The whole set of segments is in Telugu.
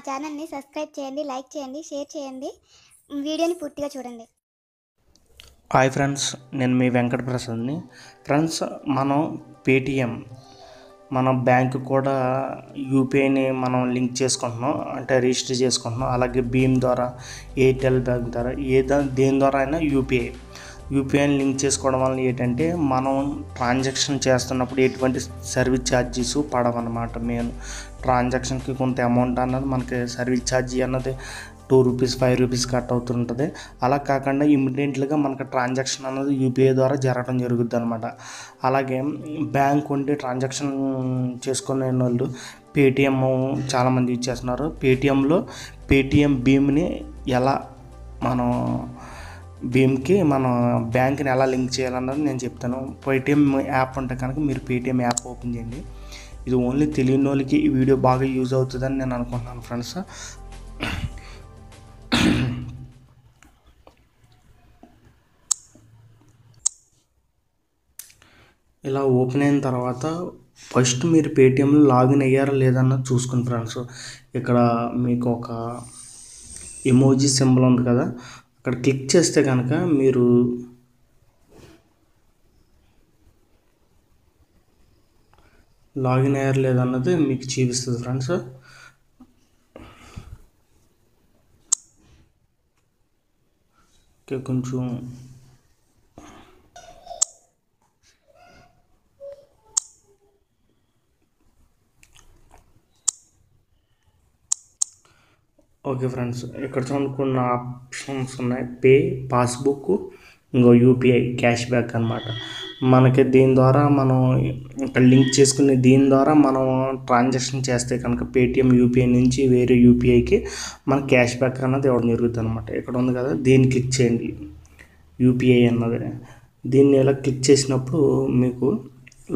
ఛానల్ని సబ్స్క్రైబ్ చేయండి, లైక్ చేయండి, షేర్ చేయండి. వీడియోని పూర్తిగా చూడండి. హాయ్ ఫ్రెండ్స్, నేను మీ వెంకట ప్రసాద్ని. ఫ్రెండ్స్, మనం పేటిఎం మన బ్యాంకు కూడా యూపీఐని మనం లింక్ చేసుకుంటున్నాం, అంటే రిజిస్టర్ చేసుకుంటున్నాం. అలాగే భీమ్ ద్వారా, ఎయిర్టెల్ బ్యాంక్ ద్వారా, దేని ద్వారా అయినా యూపీఐని లింక్ చేసుకోవడం వల్ల ఏంటంటే మనం ట్రాన్సాక్షన్ చేస్తున్నప్పుడు ఎటువంటి సర్వీస్ ఛార్జెస్ పడవన్నమాట. మెయిన్ ట్రాన్సాక్షన్కి కొంత అమౌంట్ అన్నది మనకి సర్వీస్ ఛార్జీ అన్నది ₹2, ₹5 కట్ అవుతుంటుంది. అలా కాకుండా ఇమ్మీడియట్గా మనకు ట్రాన్సాక్షన్ అన్నది యూపీఐ ద్వారా జరగడం జరుగుద్ది అనమాట. అలాగే బ్యాంక్ ఉండి ట్రాన్సాక్షన్ చేసుకునే వాళ్ళు పేటిఎం చాలామంది యూజ్ చేస్తున్నారు. పేటిఎం భీమ్ని ఎలా మనం భీమ్కి మన బ్యాంక్ని ఎలా లింక్ చేయాలన్నది నేను చెప్తాను. పేటిఎం యాప్ ఉంటే కనుక మీరు పేటిఎం యాప్ ఓపెన్ చేయండి. ఇది ఓన్లీ తెలియని వాళ్ళకి ఈ వీడియో బాగా యూజ్ అవుతుందని నేను అనుకుంటున్నాను ఫ్రెండ్స్. ఇలా ఓపెన్ అయిన తర్వాత ఫస్ట్ మీరు పేటిఎంలో లాగిన్ అయ్యారా లేదన్నది చూసుకుని ఫ్రెండ్స్. ఇక్కడ మీకు ఒక ఎమోజీ సింబల్ ఉంది కదా, అక్కడ క్లిక్ చేస్తే కనుక మీరు లాగిన్ అయ్యారు లేదన్నది మీకు చూపిస్తుంది ఫ్రెండ్స్. కొంచెం ఓకే ఫ్రెండ్స్, ఇక్కడ చూడుకున్న ఆప్షన్స్ ఉన్నాయి. పే, పాస్బుక్, ఇంకో యూపీఐ క్యాష్ బ్యాక్ అనమాట. మనకి దీని ద్వారా మనం ఇక్కడ లింక్ చేసుకుని దీని ద్వారా మనం ట్రాన్సాక్షన్ చేస్తే కనుక పేటిఎం యూపీఐ నుంచి వేరే యూపీఐకి మన క్యాష్ బ్యాక్ అన్నది ఇవ్వడం జరుగుతుంది అనమాట. ఇక్కడ ఉంది కదా, దీన్ని క్లిక్ చేయండి. యూపీఐ అన్నది దీన్ని ఇలా క్లిక్ చేసినప్పుడు మీకు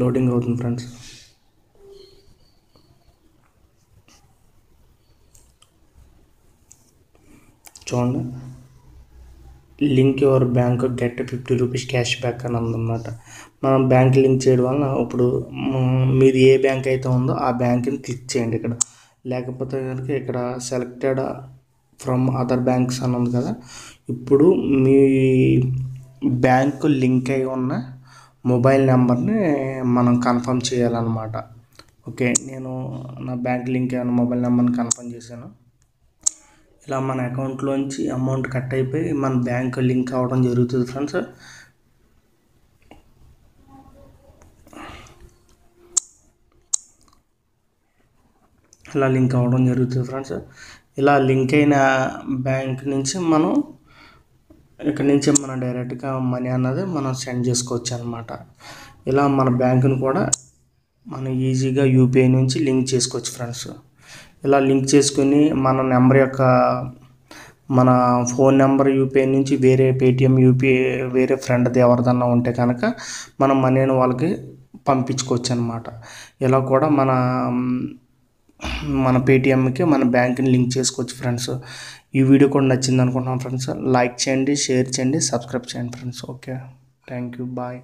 లోడింగ్ అవుతుంది ఫ్రెండ్స్. చూడండి, link your bank get ₹50 cash back అని ఉందన్నమాట. మనం బ్యాంక్ లింక్ చేయడం వల్ల ఇప్పుడు మీది ఏ బ్యాంక్ అయితే ఉందో ఆ బ్యాంక్ని క్లిక్ చేయండి ఇక్కడ. లేకపోతే కనుక ఇక్కడ సెలెక్టెడ్ ఫ్రమ్ అదర్ బ్యాంక్స్ అని ఉంది కదా, ఇప్పుడు మీ బ్యాంకు లింక్ అయి ఉన్న మొబైల్ నెంబర్ని మనం కన్ఫర్మ్ చేయాలన్నమాట. ఓకే, నేను నా బ్యాంక్ లింక్ అయిన మొబైల్ నెంబర్ని కన్ఫర్మ్ చేశాను. ఇలా మన అకౌంట్లోంచి అమౌంట్ కట్ అయిపోయి మన బ్యాంక్ లింక్ అవ్వడం జరుగుతుంది ఫ్రెండ్స్. ఇలా లింక్ అవ్వడం జరుగుతుంది ఫ్రెండ్స్. ఇలా లింక్ అయిన బ్యాంక్ నుంచి మనం ఇక్కడ నుంచి మనం డైరెక్ట్గా మనీ అన్నది మనం సెండ్ చేసుకోవచ్చు అనమాట. ఇలా మన బ్యాంకును కూడా మనం ఈజీగా యూపీఐ నుంచి లింక్ చేసుకోవచ్చు ఫ్రెండ్స్. ఇలా లింక్ చేసుకుని మన ఫోన్ నెంబర్ యూపీఐ నుంచి వేరే పేటిఎం యూపీఐ వేరే ఫ్రెండ్ది ఎవరిదన్నా ఉంటే కనుక మనం మనీని వాళ్ళకి పంపించుకోవచ్చు అనమాట. ఇలా కూడా మన పేటిఎంకి మన బ్యాంక్ని లింక్ చేసుకోవచ్చు ఫ్రెండ్స్. ఈ వీడియో కూడా నచ్చింది అనుకుంటున్నాను ఫ్రెండ్స్. లైక్ చేయండి, షేర్ చేయండి, సబ్స్క్రైబ్ చేయండి friends. Okay, thank you, bye.